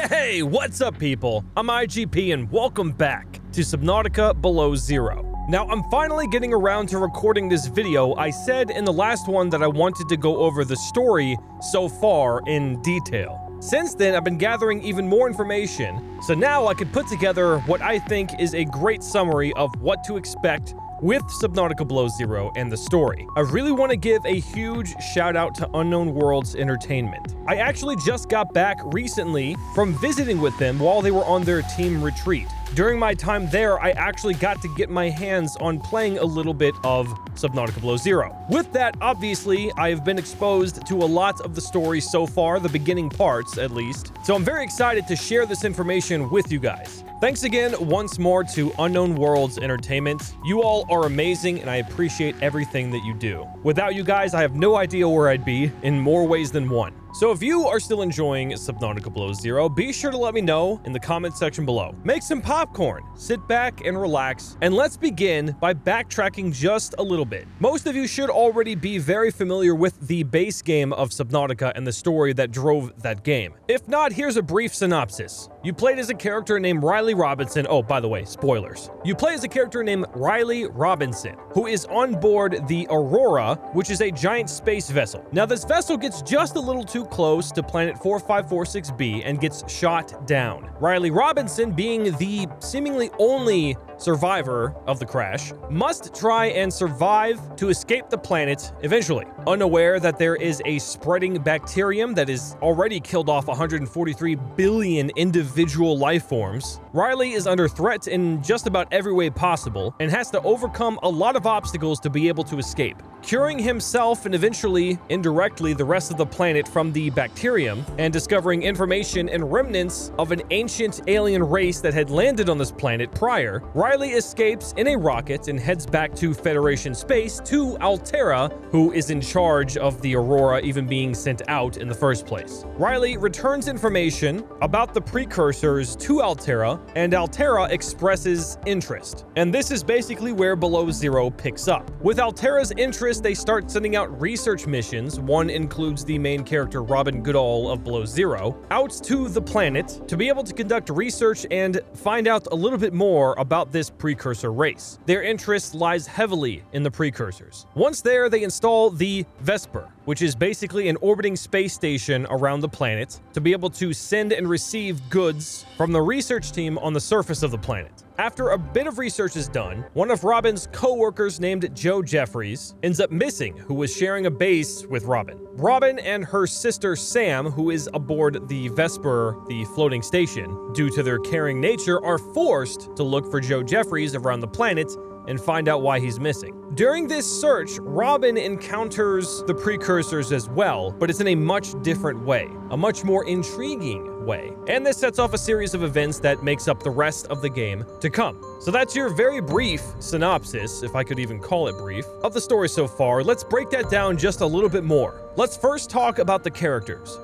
Hey, what's up people? I'm IGP and welcome back to Subnautica Below Zero. Now, I'm finally getting around to recording this video. I said in the last one that I wanted to go over the story so far in detail. Since then, I've been gathering even more information, so now I could put together what I think is a great summary of what to expect with Subnautica Below Zero and the story. I really want to give a huge shout out to Unknown Worlds Entertainment. I actually just got back recently from visiting with them while they were on their team retreat. During my time there, I actually got to get my hands on playing a little bit of Subnautica Below Zero. With that, obviously, I have been exposed to a lot of the story so far, the beginning parts at least, so I'm very excited to share this information with you guys. Thanks again once more to Unknown Worlds Entertainment. You all are amazing and I appreciate everything that you do. Without you guys, I have no idea where I'd be in more ways than one. So if you are still enjoying Subnautica Below Zero, be sure to let me know in the comment section below. Make some popcorn, sit back and relax, and let's begin by backtracking just a little bit. Most of you should already be very familiar with the base game of Subnautica and the story that drove that game. If not, here's a brief synopsis. You played as a character named Riley Robinson. Oh, by the way, spoilers. You play as a character named Riley Robinson, who is on board the Aurora, which is a giant space vessel. Now, this vessel gets just a little too close to planet 4546b and gets shot down. Riley Robinson, being the seemingly only survivor of the crash, must try and survive to escape the planet eventually. Unaware that there is a spreading bacterium that has already killed off 143 billion individual life forms, Riley is under threat in just about every way possible and has to overcome a lot of obstacles to be able to escape. Curing himself and eventually, indirectly, the rest of the planet from the bacterium, and discovering information and remnants of an ancient alien race that had landed on this planet prior, Riley escapes in a rocket and heads back to Federation space to Altera, who is in charge of the Aurora even being sent out in the first place. Riley returns information about the Precursors to Altera, and Altera expresses interest. And this is basically where Below Zero picks up. With Altera's interest, they start sending out research missions. One includes the main character Robin Goodall of Below Zero out to the planet to be able to conduct research and find out a little bit more about this Precursor race. Their interest lies heavily in the Precursors. Once there, they install the Vesper, which is basically an orbiting space station around the planet to be able to send and receive goods from the research team on the surface of the planet. After a bit of research is done, one of Robin's co-workers named Joe Jeffries ends up missing, who was sharing a base with Robin. Robin and her sister Sam, who is aboard the Vesper, the floating station, due to their caring nature, are forced to look for Joe Jeffries around the planet and find out why he's missing. During this search, Robin encounters the Precursors as well, but it's in a much different way, a much more intriguing way. And this sets off a series of events that makes up the rest of the game to come. So that's your very brief synopsis, if I could even call it brief, of the story so far. Let's break that down just a little bit more. Let's first talk about the characters.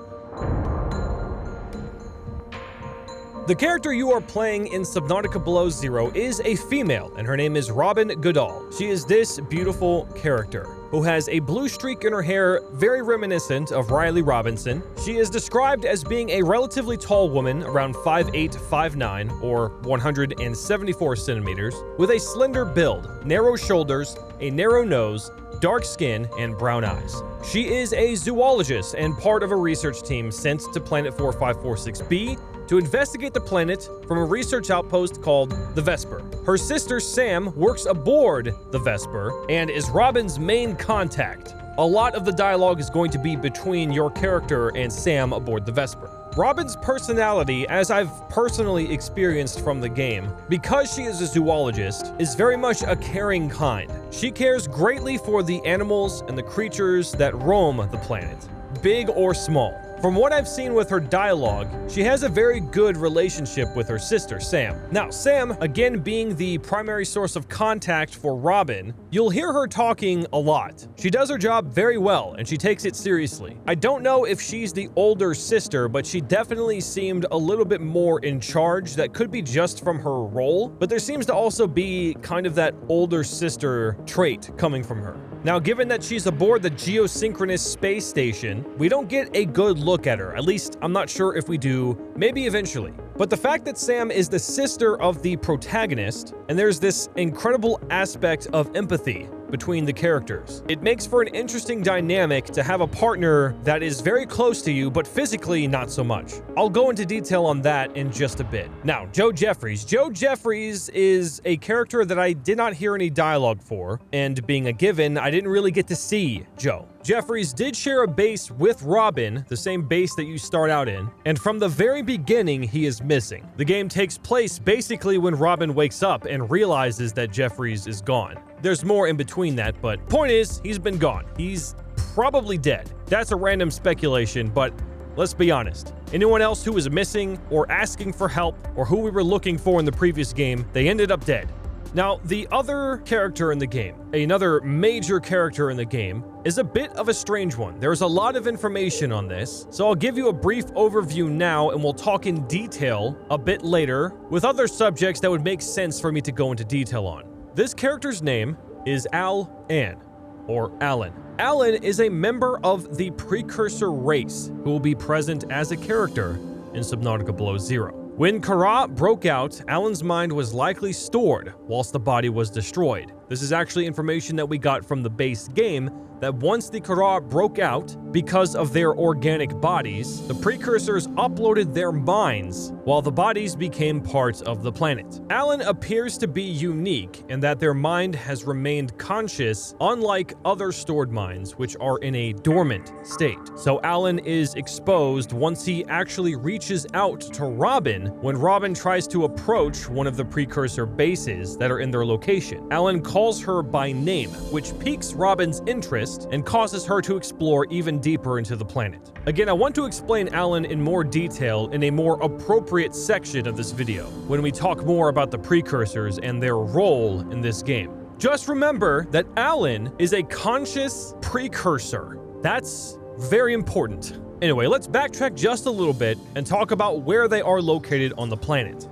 The character you are playing in Subnautica Below Zero is a female, and her name is Robin Goodall. She is this beautiful character who has a blue streak in her hair, very reminiscent of Riley Robinson. She is described as being a relatively tall woman, around 5'8", 5'9", or 174 centimeters, with a slender build, narrow shoulders, a narrow nose, dark skin, and brown eyes. She is a zoologist and part of a research team sent to planet 4546b to investigate the planet from a research outpost called the Vesper. Her sister Sam works aboard the Vesper and is Robin's main contact. A lot of the dialogue is going to be between your character and Sam aboard the Vesper. Robin's personality, as I've personally experienced from the game, because she is a zoologist, is very much a caring kind. She cares greatly for the animals and the creatures that roam the planet, big or small. From what I've seen with her dialogue, she has a very good relationship with her sister, Sam. Now, Sam, again being the primary source of contact for Robin, you'll hear her talking a lot. She does her job very well, and she takes it seriously. I don't know if she's the older sister, but she definitely seemed a little bit more in charge. That could be just from her role, but there seems to also be kind of that older sister trait coming from her. Now, given that she's aboard the geosynchronous space station, we don't get a good look at her. At least, I'm not sure if we do, maybe eventually. But the fact that Sam is the sister of the protagonist, and there's this incredible aspect of empathy between the characters, it makes for an interesting dynamic to have a partner that is very close to you, but physically not so much. I'll go into detail on that in just a bit. Now, Joe Jeffries. Joe Jeffries is a character that I did not hear any dialogue for, and being a given, I didn't really get to see Joe. Jeffries did share a base with Robin, the same base that you start out in, and from the very beginning, he is missing. The game takes place basically when Robin wakes up and realizes that Jeffries is gone. There's more in between that, but point is, he's been gone. He's probably dead. That's a random speculation, but let's be honest. Anyone else who was missing or asking for help or who we were looking for in the previous game, they ended up dead. Now, the other character in the game, another major character in the game, is a bit of a strange one. There's a lot of information on this, so I'll give you a brief overview now and we'll talk in detail a bit later with other subjects that would make sense for me to go into detail on. This character's name is Alan, or Alan. Alan is a member of the Precursor race who will be present as a character in Subnautica Below Zero. When Kara broke out, Alan's mind was likely stored whilst the body was destroyed. This is actually information that we got from the base game, that once the Kara broke out, because of their organic bodies, the Precursors uploaded their minds while the bodies became part of the planet. Alan appears to be unique in that their mind has remained conscious, unlike other stored minds, which are in a dormant state. So Alan is exposed once he actually reaches out to Robin when Robin tries to approach one of the Precursor bases that are in their location. Alan calls her by name, which piques Robin's interest and causes her to explore even deeper into the planet. Again, I want to explain Alan in more detail in a more appropriate section of this video, when we talk more about the Precursors and their role in this game. Just remember that Alan is a conscious Precursor. That's very important. Anyway, let's backtrack just a little bit and talk about where they are located on the planet.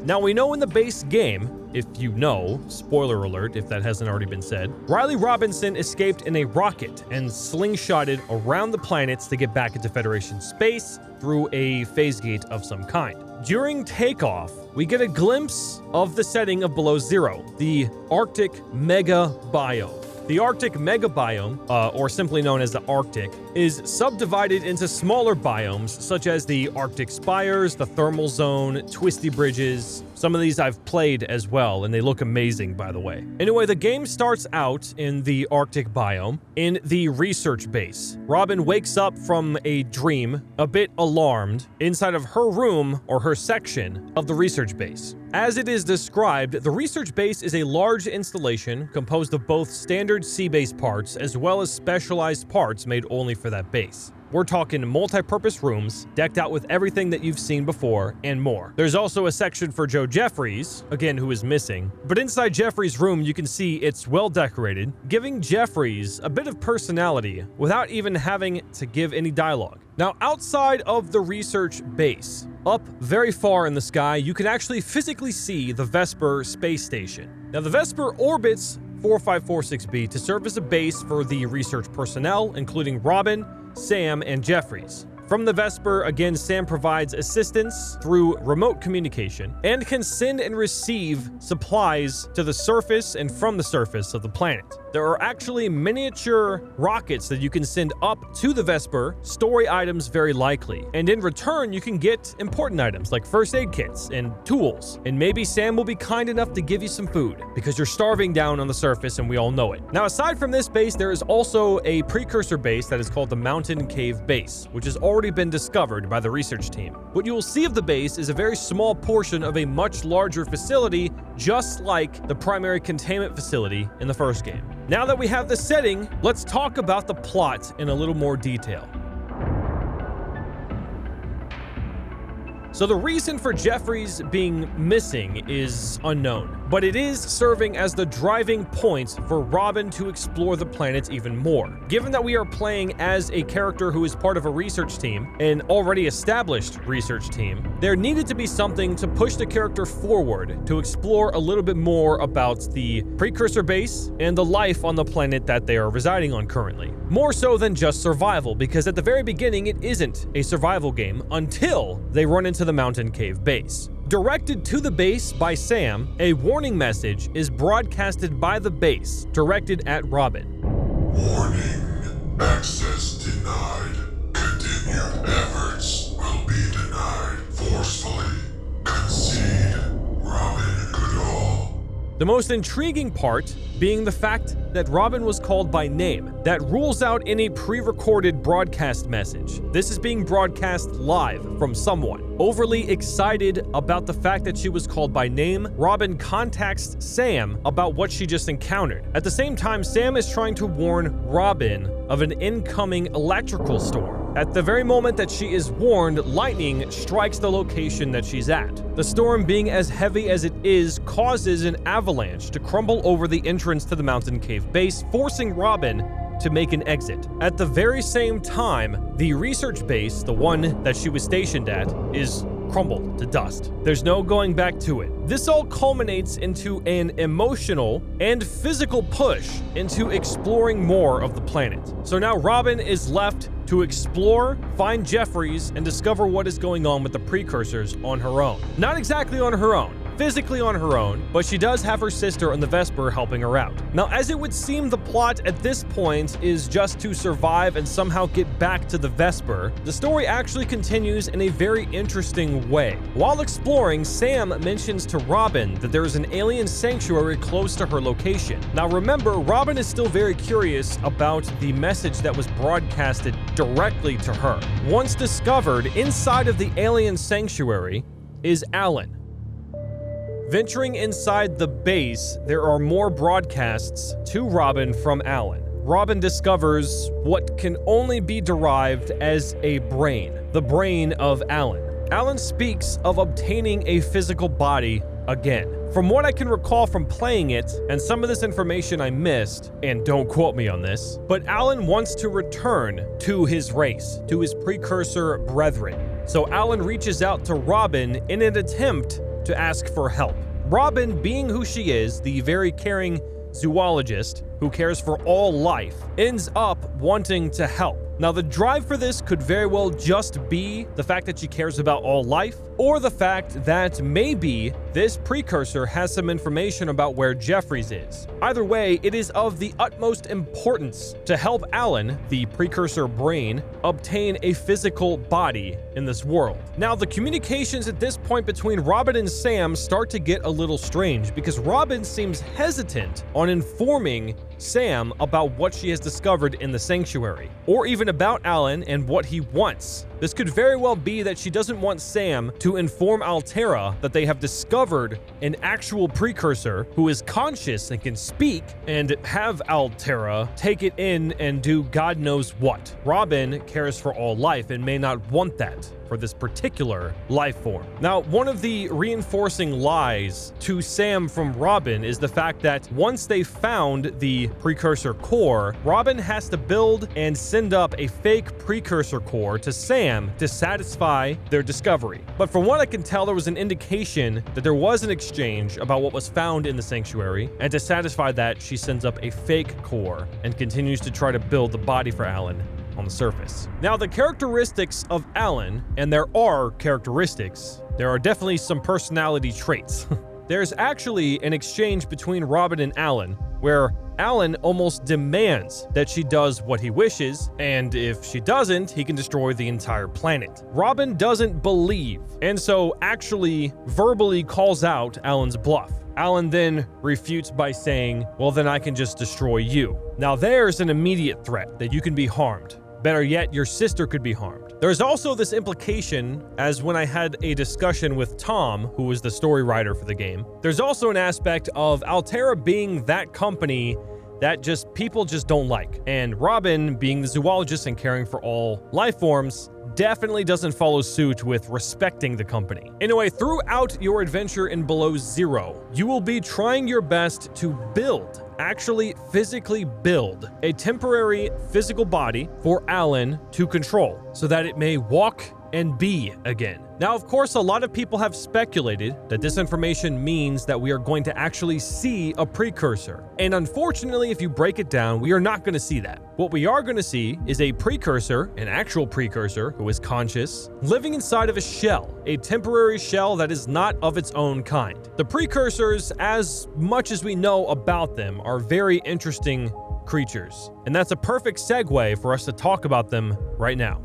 Now, we know in the base game, if you know, spoiler alert if that hasn't already been said, Riley Robinson escaped in a rocket and slingshotted around the planets to get back into Federation space through a phase gate of some kind. During takeoff, we get a glimpse of the setting of Below Zero, the Arctic mega biome. The Arctic mega biome, or simply known as the Arctic, is subdivided into smaller biomes such as the Arctic Spires, the Thermal Zone, Twisty Bridges. Some of these I've played as well, and they look amazing, by the way. Anyway, the game starts out in the Arctic biome, in the research base. Robin wakes up from a dream, a bit alarmed, inside of her room, or her section, of the research base. As it is described, the research base is a large installation composed of both standard sea-base parts as well as specialized parts made only for that base. We're talking multi-purpose rooms, decked out with everything that you've seen before, and more. There's also a section for Joe Jeffries, again, who is missing. But inside Jeffries' room, you can see it's well decorated, giving Jeffries a bit of personality without even having to give any dialogue. Now, outside of the research base, up very far in the sky, you can actually physically see the Vesper space station. Now, the Vesper orbits 4546b to serve as a base for the research personnel, including Robin, Sam, and Jeffries. From the Vesper, again, Sam provides assistance through remote communication and can send and receive supplies to the surface and from the surface of the planet. There are actually miniature rockets that you can send up to the Vesper, story items very likely, and in return you can get important items like first aid kits and tools, and maybe Sam will be kind enough to give you some food, because you're starving down on the surface and we all know it. Now, aside from this base, there is also a Precursor base that is called the Mountain Cave Base, which has already been discovered by the research team. What you will see of the base is a very small portion of a much larger facility, just like the primary containment facility in the first game. Now that we have the setting, let's talk about the plot in a little more detail. So the reason for Jeffries being missing is unknown. but it is serving as the driving point for Robin to explore the planet even more. Given that we are playing as a character who is part of a research team, an already established research team, there needed to be something to push the character forward to explore a little bit more about the Precursor base and the life on the planet that they are residing on currently. More so than just survival, because at the very beginning it isn't a survival game until they run into the mountain cave base. Directed to the base by Sam, a warning message is broadcasted by the base, directed at Robin. Warning. Access denied. Continued efforts will be denied forcefully. Concede. Robin Goodall. The most intriguing part being the fact that Robin was called by name. That rules out any pre-recorded broadcast message. This is being broadcast live from someone. Overly excited about the fact that she was called by name, Robin contacts Sam about what she just encountered. At the same time, Sam is trying to warn Robin of an incoming electrical storm. At the very moment that she is warned, lightning strikes the location that she's at. The storm, being as heavy as it is, causes an avalanche to crumble over the entrance to the mountain cave base, forcing Robin to make an exit. At the very same time, the research base, the one that she was stationed at, is crumbled to dust. There's no going back to it. This all culminates into an emotional and physical push into exploring more of the planet. So now Robin is left to explore, find Jeffries, and discover what is going on with the Precursors on her own. Not exactly on her own. Physically on her own, but she does have her sister on the Vesper helping her out. Now, as it would seem, the plot at this point is just to survive and somehow get back to the Vesper, the story actually continues in a very interesting way. While exploring, Sam mentions to Robin that there is an alien sanctuary close to her location. Now remember, Robin is still very curious about the message that was broadcasted directly to her. Once discovered, inside of the alien sanctuary is Alan. Venturing inside the base, there are more broadcasts to Robin from Alan. Robin discovers what can only be derived as a brain, the brain of Alan. Alan speaks of obtaining a physical body again. From what I can recall from playing it, and some of this information I missed, and don't quote me on this, but Alan wants to return to his race, to his Precursor brethren. So Alan reaches out to Robin in an attempt to ask for help. Robin, being who she is, the very caring zoologist who cares for all life, ends up wanting to help. Now, the drive for this could very well just be the fact that she cares about all life, or the fact that maybe this Precursor has some information about where Jeffries is. Either way, it is of the utmost importance to help Alan, the Precursor Brain, obtain a physical body in this world. Now, the communications at this point between Robin and Sam start to get a little strange, because Robin seems hesitant on informing Sam about what she has discovered in the sanctuary, or even about Alan and what he wants. This could very well be that she doesn't want Sam to inform Altera that they have discovered an actual Precursor who is conscious and can speak, and have Altera take it in and do God knows what. Robin cares for all life and may not want that for this particular life form. Now, one of the reinforcing lies to Sam from Robin is the fact that once they found the Precursor core, Robin has to build and send up a fake Precursor core to Sam to satisfy their discovery. But from what I can tell, there was an indication that there was an exchange about what was found in the sanctuary, and to satisfy that, she sends up a fake core and continues to try to build the body for Alan on the surface. Now, the characteristics of Alan, and there are characteristics, there are definitely some personality traits. There's actually an exchange between Robin and Alan where Alan almost demands that she does what he wishes, and if she doesn't, he can destroy the entire planet. Robin doesn't believe, and so actually verbally calls out Alan's bluff. Alan then refutes by saying, well, then I can just destroy you. Now there's an immediate threat that you can be harmed. Better yet, your sister could be harmed. There's also this implication, as when I had a discussion with Tom, who was the story writer for the game, there's also an aspect of Altera being that company that people just don't like. And Robin, being the zoologist and caring for all life forms, definitely doesn't follow suit with respecting the company. Anyway, throughout your adventure in Below Zero, you will be trying your best to actually physically build a temporary physical body for Alan to control so that it may walk and be again. Now, of course, a lot of people have speculated that this information means that we are going to actually see a precursor. And unfortunately, if you break it down, we are not going to see that. What we are going to see is a precursor, an actual precursor who is conscious, living inside of a shell, a temporary shell that is not of its own kind. The precursors, as much as we know about them, are very interesting creatures. And that's a perfect segue for us to talk about them right now.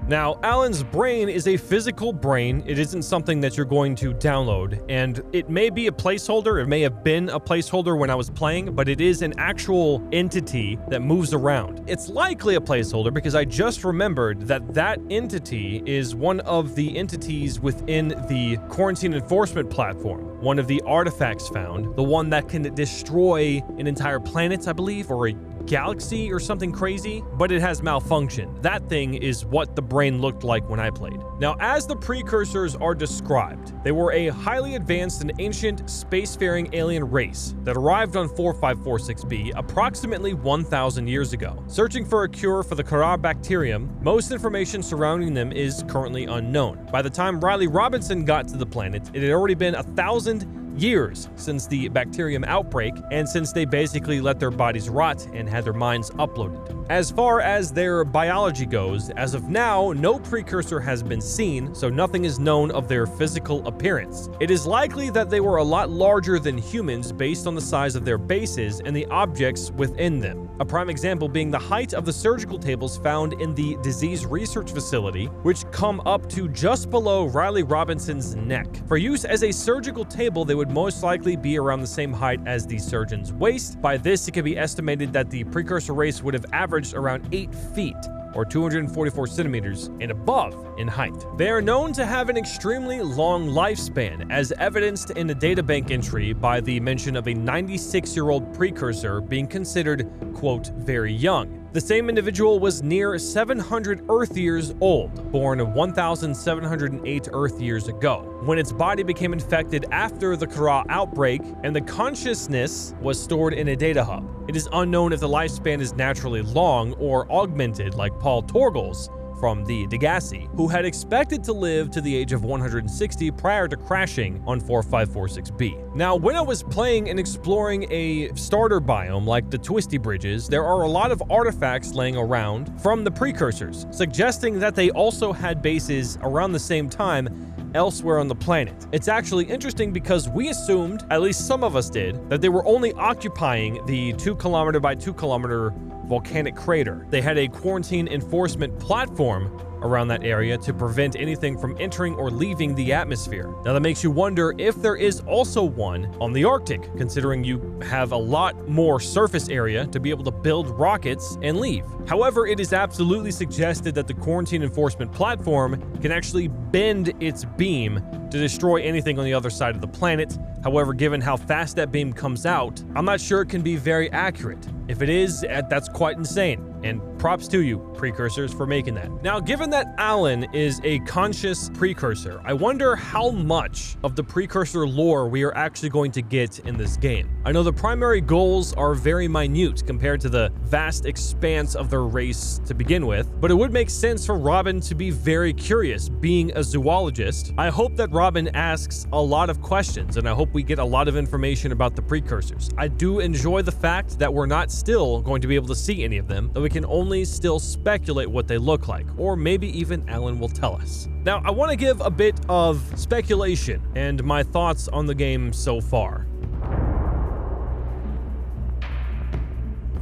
Now, Alan's brain is a physical brain. It isn't something that you're going to download, and it may be a placeholder. It may have been a placeholder when I was playing, but it is an actual entity that moves around. It's likely a placeholder because I just remembered that that entity is one of the entities within the quarantine enforcement platform, one of the artifacts found, the one that can destroy an entire planet, I believe, or a galaxy or something crazy, but it has malfunctioned. That thing is what the brain looked like when I played. Now, as the precursors are described, they were a highly advanced and ancient spacefaring alien race that arrived on 4546b approximately 1,000 years ago. Searching for a cure for the Kara bacterium, most information surrounding them is currently unknown. By the time Riley Robinson got to the planet, it had already been 1,000 years since the bacterium outbreak, and since they basically let their bodies rot and had their minds uploaded. As far as their biology goes, as of now, no precursor has been seen, so nothing is known of their physical appearance. It is likely that they were a lot larger than humans based on the size of their bases and the objects within them. A prime example being the height of the surgical tables found in the disease research facility, which come up to just below Riley Robinson's neck. For use as a surgical table, they would most likely be around the same height as the surgeon's waist. By this, it can be estimated that the precursor race would have averaged around 8 feet, or 244 centimeters and above in height. They are known to have an extremely long lifespan, as evidenced in a databank entry by the mention of a 96-year-old precursor being considered, quote, very young. The same individual was near 700 Earth years old, born 1,708 Earth years ago, when its body became infected after the Kara outbreak, and the consciousness was stored in a data hub. It is unknown if the lifespan is naturally long or augmented, like Paul Torgles from the Degassi, who had expected to live to the age of 160 prior to crashing on 4546b. Now, when I was playing and exploring a starter biome like the Twisty Bridges, there are a lot of artifacts laying around from the precursors, suggesting that they also had bases around the same time elsewhere on the planet. It's actually interesting because we assumed, at least some of us did, that they were only occupying the 2 kilometer by 2 kilometer volcanic crater. They had a quarantine enforcement platform around that area to prevent anything from entering or leaving the atmosphere. Now that makes you wonder if there is also one on the Arctic, considering you have a lot more surface area to be able to build rockets and leave. However, it is absolutely suggested that the quarantine enforcement platform can actually bend its beam to destroy anything on the other side of the planet. However, given how fast that beam comes out, I'm not sure it can be very accurate. If it is, that's quite insane. And props to you, precursors, for making that. Now, given that Alan is a conscious precursor, I wonder how much of the precursor lore we are actually going to get in this game. I know the primary goals are very minute compared to the vast expanse of their race to begin with, but it would make sense for Robin to be very curious, being a zoologist. I hope that Robin asks a lot of questions, and I hope we get a lot of information about the precursors. I do enjoy the fact that we're not still going to be able to see any of them, though we can only still speculate what they look like, or maybe even Alan will tell us. Now, I want to give a bit of speculation and my thoughts on the game so far.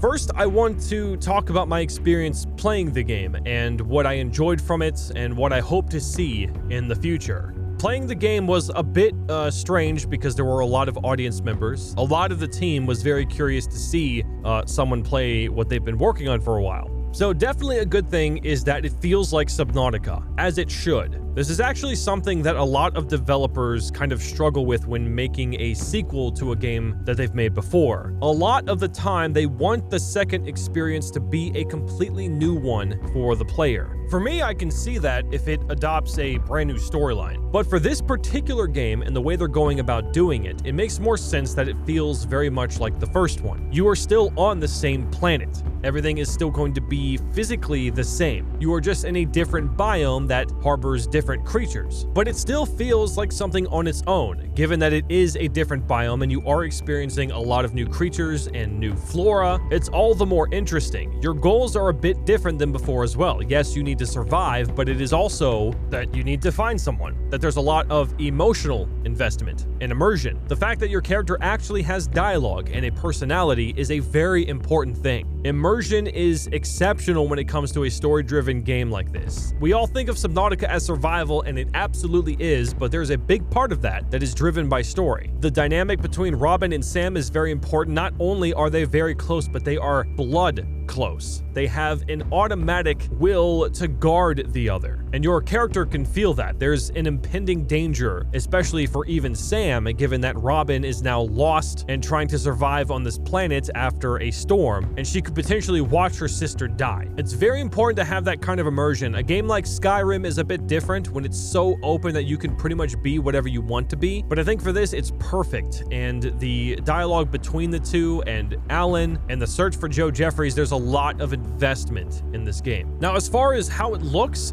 First, I want to talk about my experience playing the game and what I enjoyed from it and what I hope to see in the future. Playing the game was a bit strange because there were a lot of audience members. A lot of the team was very curious to see someone play what they've been working on for a while. So definitely a good thing is that it feels like Subnautica, as it should. This is actually something that a lot of developers kind of struggle with when making a sequel to a game that they've made before. A lot of the time, they want the second experience to be a completely new one for the player. For me, I can see that if it adopts a brand new storyline. But for this particular game and the way they're going about doing it, it makes more sense that it feels very much like the first one. You are still on the same planet. Everything is still going to be physically the same. You are just in a different biome that harbors different creatures. But it still feels like something on its own, given that it is a different biome and you are experiencing a lot of new creatures and new flora. It's all the more interesting. Your goals are a bit different than before as well. Yes, you need to survive, but it is also that you need to find someone, that there's a lot of emotional investment and immersion. The fact that your character actually has dialogue and a personality is a very important thing. Immersion is exceptional when it comes to a story-driven game like this. We all think of Subnautica as survival, and it absolutely is, but there's a big part of that is driven by story. The dynamic between Robin and Sam is very important. Not only are they very close, but they are blood close. They have an automatic will to guard the other, and your character can feel that. There's an impending danger, especially for even Sam, given that Robin is now lost and trying to survive on this planet after a storm, and she could potentially watch her sister die. It's very important to have that kind of immersion. A game like Skyrim is a bit different when it's so open that you can pretty much be whatever you want to be, but I think for this, it's perfect, and the dialogue between the two and Alan and the search for Joe Jeffries, there's a lot of investment in this game. Now, as far as how it looks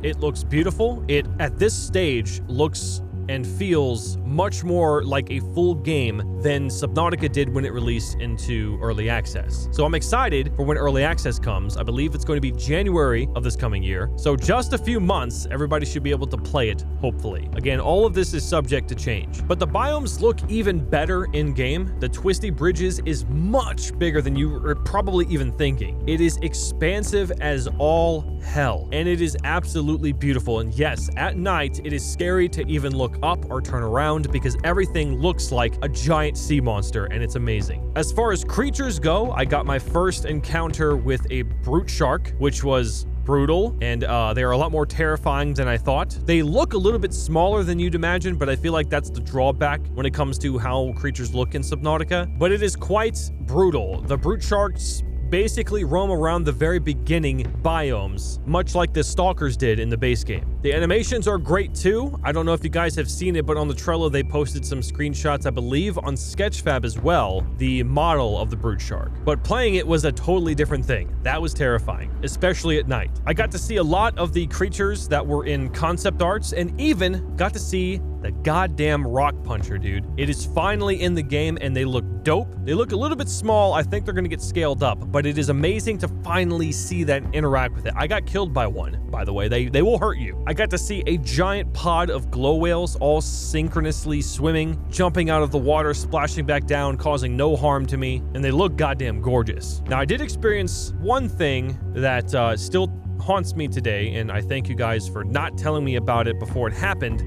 beautiful. It, at this stage, looks and feels much more like a full game than Subnautica did when it released into early access. So I'm excited for when early access comes. I believe it's going to be January of this coming year. So just a few months, everybody should be able to play it, hopefully. Again, all of this is subject to change. But the biomes look even better in-game. The Twisty Bridges is much bigger than you were probably even thinking. It is expansive as all hell, and it is absolutely beautiful. And yes, at night, it is scary to even look up or turn around because everything looks like a giant sea monster, and it's amazing. As far as creatures go, I got my first encounter with a brute shark, which was brutal, and they are a lot more terrifying than I thought. They look a little bit smaller than you'd imagine, but I feel like that's the drawback when it comes to how creatures look in Subnautica. But it is quite brutal. The brute sharks basically roam around the very beginning biomes, much like the stalkers did in the base game. The animations are great too. I don't know if you guys have seen it, but on the Trello they posted some screenshots, I believe on Sketchfab as well, the model of the brute shark. But playing it was a totally different thing. That was terrifying, especially at night. I got to see a lot of the creatures that were in concept arts, and even got to see the goddamn rock puncher, dude. It is finally in the game, and they look dope. They look a little bit small. I think they're gonna get scaled up, but it is amazing to finally see that and interact with it. I got killed by one, by the way. They will hurt you. I got to see a giant pod of glow whales all synchronously swimming, jumping out of the water, splashing back down, causing no harm to me, and they look goddamn gorgeous. Now, I did experience one thing that still haunts me today, and I thank you guys for not telling me about it before it happened.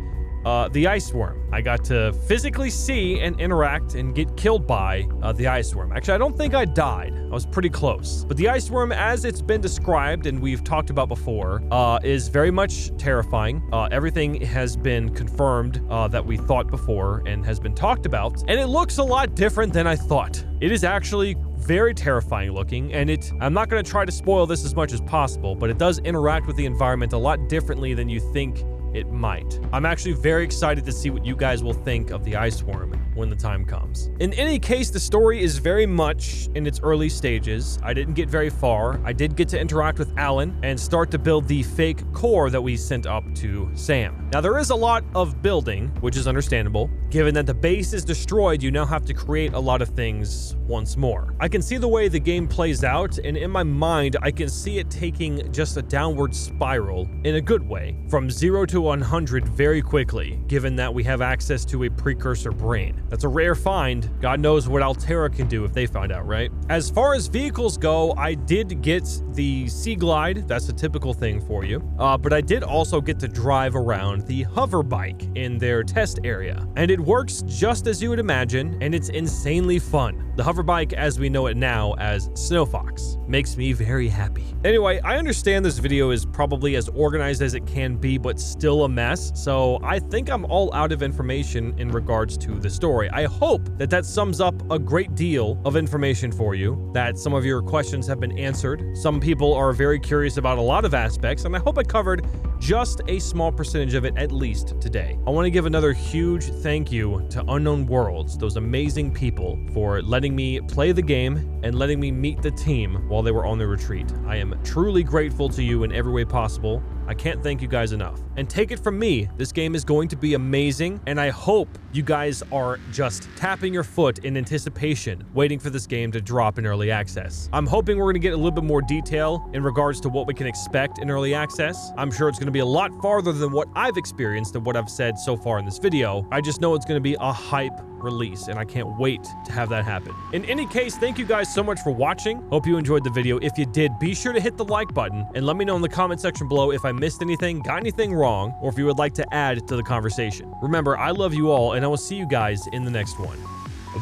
The ice worm. I got to physically see and interact and get killed by the ice worm. Actually, I don't think I died. I was pretty close. But the ice worm, as it's been described and we've talked about before, is very much terrifying. Everything has been confirmed that we thought before and has been talked about, and it looks a lot different than I thought. It is actually very terrifying looking, and I'm not going to try to spoil this as much as possible, but it does interact with the environment a lot differently than you think it might. I'm actually very excited to see what you guys will think of the ice worm when the time comes. In any case, the story is very much in its early stages. I didn't get very far. I did get to interact with Alan and start to build the fake core that we sent up to Sam. Now, there is a lot of building, which is understandable. Given that the base is destroyed, you now have to create a lot of things once more. I can see the way the game plays out, and in my mind, I can see it taking just a downward spiral in a good way, from 0 to 100 very quickly, given that we have access to a Precursor Brain. That's a rare find. God knows what Altera can do if they find out, right? As far as vehicles go, I did get the Sea Glide. That's a typical thing for you. But I did also get to drive around the hover bike in their test area. And it works just as you would imagine, and it's insanely fun. The hover bike as we know it now as Snow Fox. makes me very happy. Anyway, I understand this video is probably as organized as it can be, but still a mess, so I think I'm all out of information in regards to the story. I hope that that sums up a great deal of information for you, that some of your questions have been answered. Some people are very curious about a lot of aspects, and I hope I covered just a small percentage of it at least today. I want to give another huge thank you to Unknown Worlds, those amazing people, for letting me play the game and letting me meet the team while they were on the retreat. I am truly grateful to you in every way possible. I can't thank you guys enough. And take it from me, this game is going to be amazing, and I hope you guys are just tapping your foot in anticipation, waiting for this game to drop in early access. I'm hoping we're going to get a little bit more detail in regards to what we can expect in early access. I'm sure it's going to be a lot farther than what I've experienced and what I've said so far in this video. I just know it's going to be a hype release, and I can't wait to have that happen. In any case, thank you guys so much for watching. Hope you enjoyed the video. If you did, be sure to hit the like button and let me know in the comment section below if I missed anything, got anything wrong, or if you would like to add to the conversation. Remember, I love you all, and I will see you guys in the next one.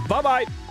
Bye-bye!